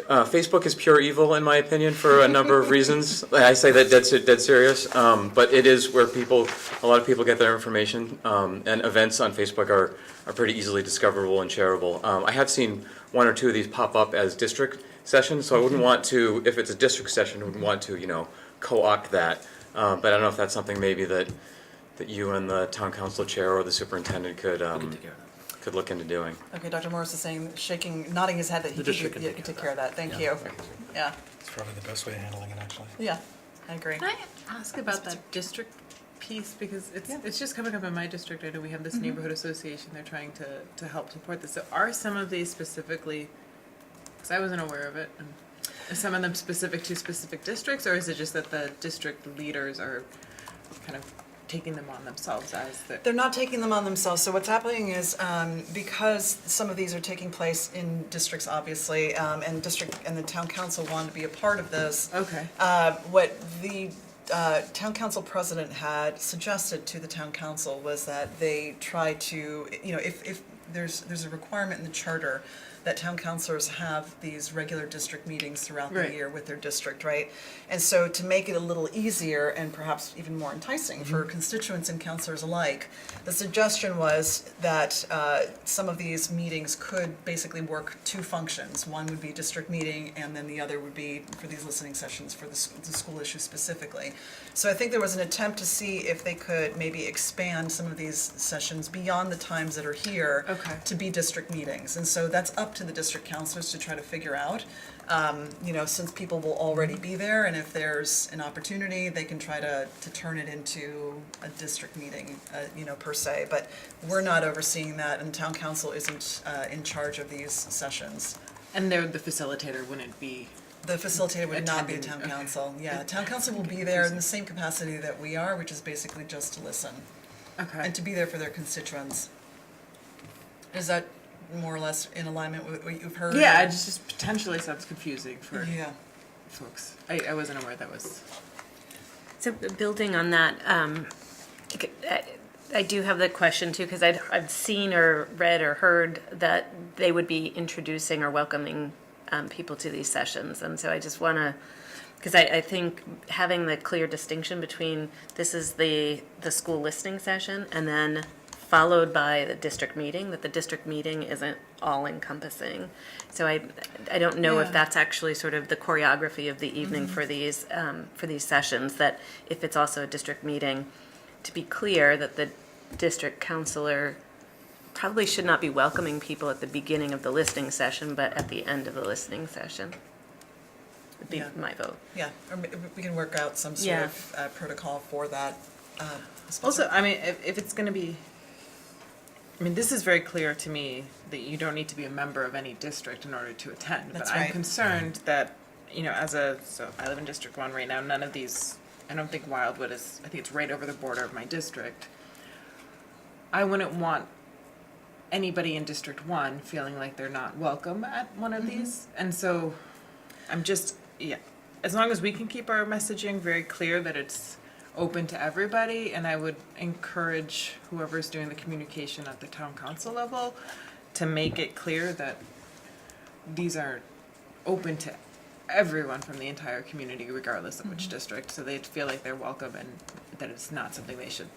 Facebook is pure evil, in my opinion, for a number of reasons. I say that dead serious, but it is where a lot of people get their information, and events on Facebook are pretty easily discoverable and shareable. I have seen one or two of these pop up as district sessions, so I wouldn't want to, if it's a district session, I wouldn't want to, co-opt that. But I don't know if that's something maybe that you and the town council chair or the superintendent could look into doing. Okay, Dr. Morris is saying, nodding his head that he could take care of that. Thank you. Yeah, It's probably the best way of handling it, actually. yeah, I agree. Can I ask about that district piece, because it's just coming up in my district. I know we have this neighborhood association. They're trying to help support this. So are some of these specifically, because I wasn't aware of it, and are some of them specific to specific districts, or is it just that the district leaders are kind of taking them on themselves as the... They're not taking them on themselves. So what's happening is because some of these are taking place in districts, obviously, and the town council wanted to be a part of this. Okay. What the town council president had suggested to the town council was that they try to, if there's a requirement in the charter that town councilors have these regular district meetings throughout the Right. year with their district, right? And so to make it a little easier and perhaps even more enticing for constituents and councilors alike, the suggestion was that some of these meetings could basically work two functions. One would be district meeting, and then the other would be for these listening sessions for the school issue specifically. So I think there was an attempt to see if they could maybe expand some of these sessions beyond the times that are here Okay. to be district meetings. And so that's up to the district councilors to try to figure out, since people will already be there, and if there's an opportunity, they can try to turn it into a district meeting, per se. But we're not overseeing that, and town council isn't in charge of these sessions. And the facilitator wouldn't be... The facilitator would not be the Attending, town okay. council. Yeah, town council will be there in the same capacity that we are, which is basically just to listen Okay. and to be there for their constituents. Does that more or less in alignment with what you've heard? Yeah, or- it just potentially sounds confusing for Yeah. folks. I wasn't aware that was. So building on that, I do have the question too, because I've seen or read or heard that they would be introducing or welcoming people to these sessions. And so I just want to, because I think having the clear distinction between this is the school listening session and then followed by the district meeting, that the district meeting isn't all encompassing. So I don't know Yeah. if that's actually sort of the choreography of the evening for these sessions, that if it's also a district meeting, to be clear that the district counselor probably should not be welcoming people at the beginning of the listening session, but at the end of the listening session. Would be Yeah. my vote. Yeah, or we can work out some sort Yeah. of protocol for that. Also, I mean, if it's going to be, I mean, this is very clear to me that you don't need to be a member of any district in order to attend. That's But I'm right. concerned that, you know, so I live in District 1 right now, none of these, I don't think Wildwood is, I think it's right over the border of my district. I wouldn't want anybody in District 1 feeling like they're not welcome at one of these. And so I'm just, yeah, as long as we can keep our messaging very clear that it's open to everybody, and I would encourage whoever's doing the communication at the town council level to make it clear that these are open to everyone from the entire community, regardless of which district, so they feel like they're welcome and that it's not something they should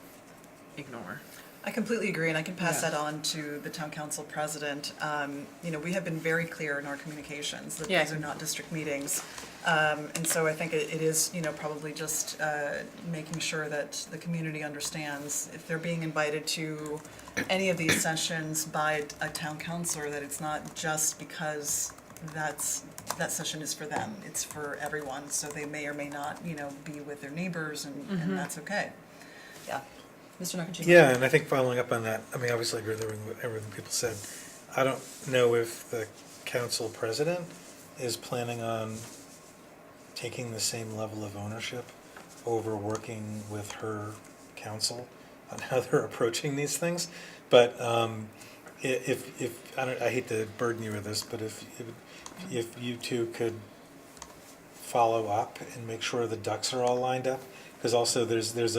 ignore. I completely agree, and I can pass Yeah. that on to the town council president. You know, we have been very clear in our communications that Yeah. these are not district meetings. And so I think it is, you know, probably just making sure that the community understands if they're being invited to any of these sessions by a town councilor, that it's not just because that session is for them, it's for everyone, so they may or may not, you know, be with their neighbors, and that's okay. Yeah. Mr. Nakajima? Yeah, and I think following up on that, I mean, obviously I agree with everything people said. I don't know if the council president is planning on taking the same level of ownership over working with her council on how they're approaching these things. But if I hate to burden you with this, but if you two could follow up and make sure the ducks are all lined up, because also there's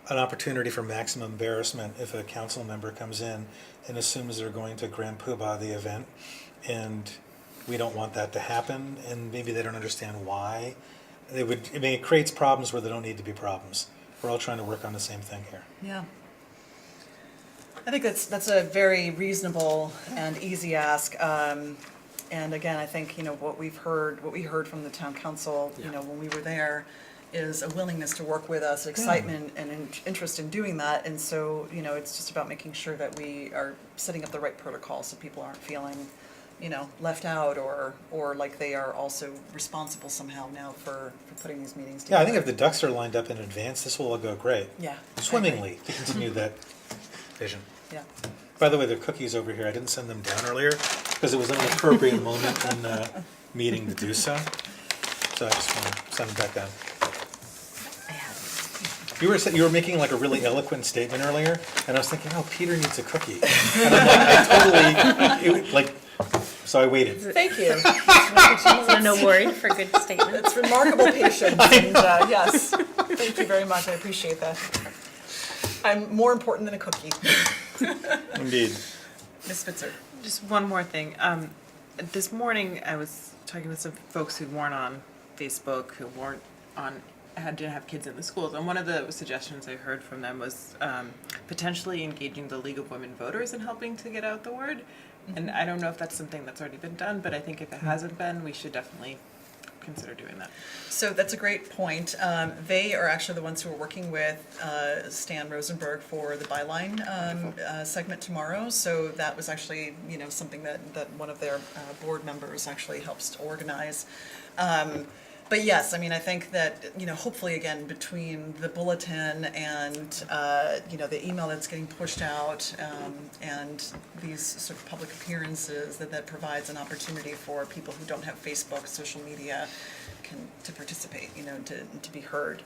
an opportunity for maximum embarrassment if a council member comes in and assumes they're going to grand poobah the event, and we don't want that to happen, and maybe they don't understand why. It creates problems where there don't need to be problems. We're all trying to work on the same thing here. Yeah. I think that's a very reasonable and easy ask. And again, I think, you know, what we heard from the town council, you know, when we were there, is a willingness to work with us, excitement and interest in doing that. And so, you know, it's just about making sure that we are setting up the right protocol so people aren't feeling, you know, left out or like they are also responsible somehow now for putting these meetings Yeah, together. I think if the ducks are lined up in advance, this will all go great. Yeah. I Swimmingly, to continue that vision. agree. Yeah. By the way, there are cookies over here. I didn't send them down earlier because it was an inappropriate moment in the meeting to do so. So I just want to send them back down. I have. You were making like a really eloquent statement earlier, and I was thinking, oh, Peter needs a cookie. And I'm like, so I waited. Thank you. So no worry for good statements. It's remarkable patience, and yes, thank you very much. I appreciate that. I'm more important than a cookie. Indeed. Ms. Spitzer. Just one more thing. This morning I was talking with some folks who weren't on Facebook, who weren't on, didn't have kids in the schools, and one of the suggestions I heard from them was potentially engaging the League of Women Voters in helping to get out the word. And I don't know if that's something that's already been done, but I think if it hasn't been, we should definitely consider doing that. So that's a great point. They are actually the ones who are working with Stan Rosenberg for the byline segment tomorrow. So that was actually, you know, something that one of their board members actually helps to organize. But yes, I mean, I think that, you know, hopefully again, between the bulletin and, you know, the email that's getting pushed out and these sort of public appearances, that provides an opportunity for people who don't have Facebook, social media, to participate, you know, to be heard.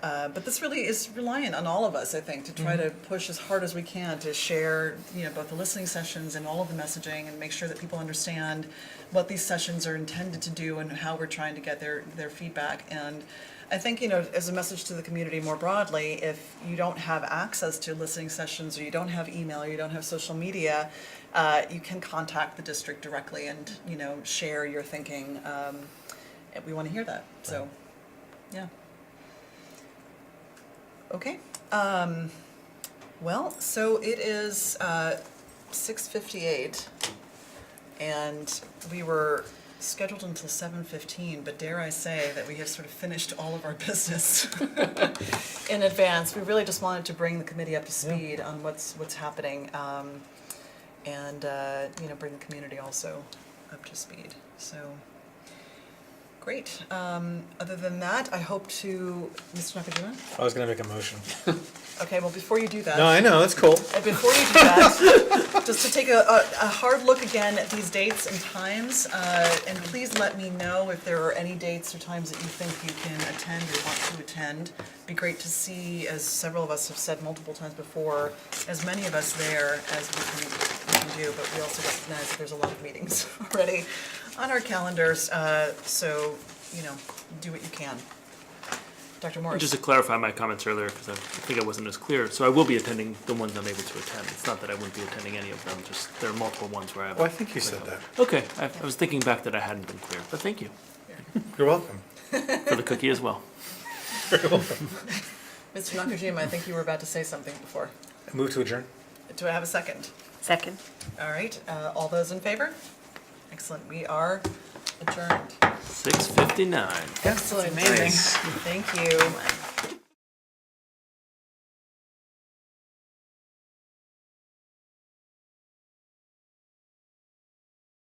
But this really is reliant on all of us, I think, to try to push as hard as we can to share, both the listening sessions and all of the messaging, and make sure that people understand what these sessions are intended to do and how we're trying to get their feedback. And I think, as a message to the community more broadly, if you don't have access to listening sessions, or you don't have email, or you don't have social media, you can contact the district directly and, share your thinking. And we want to hear that. So, yeah. Okay. Well, so it is 6:58, and we were scheduled until 7:15, but dare I say that we have sort of finished all of our business in advance. We really just wanted to bring the committee up to speed on what's happening, and bring the community also up to speed. So. Great. Other than that, I hope to, Mr. Nakajima? I was gonna make a motion. Okay, well, before you do that. No, I know, that's cool. And before you do that, just to take a hard look again at these dates and times, and please let me know if there are any dates or times that you think you can attend or want to attend. It'd be great to see, as several of us have said multiple times before, as many of us there as we can do, but we also recognize that there's a lot of meetings already on our calendars, so, do what you can. Dr. Morris? Just to clarify my comments earlier, because I think I wasn't as clear, so I will be attending the ones I'm able to attend. It's not that I wouldn't be attending any of them, just there are multiple ones where I have. Well, I think you said that. Okay, I was thinking back that I hadn't been clear, but thank you You're welcome. for the cookie as well. You're welcome. Mr. Nakajima, I think you were about to say something before. Move to adjourn. Do I have a second? Second. All right, all those in favor? Excellent, we are adjourned. 6:59. Excellent. Amazing. Thank you.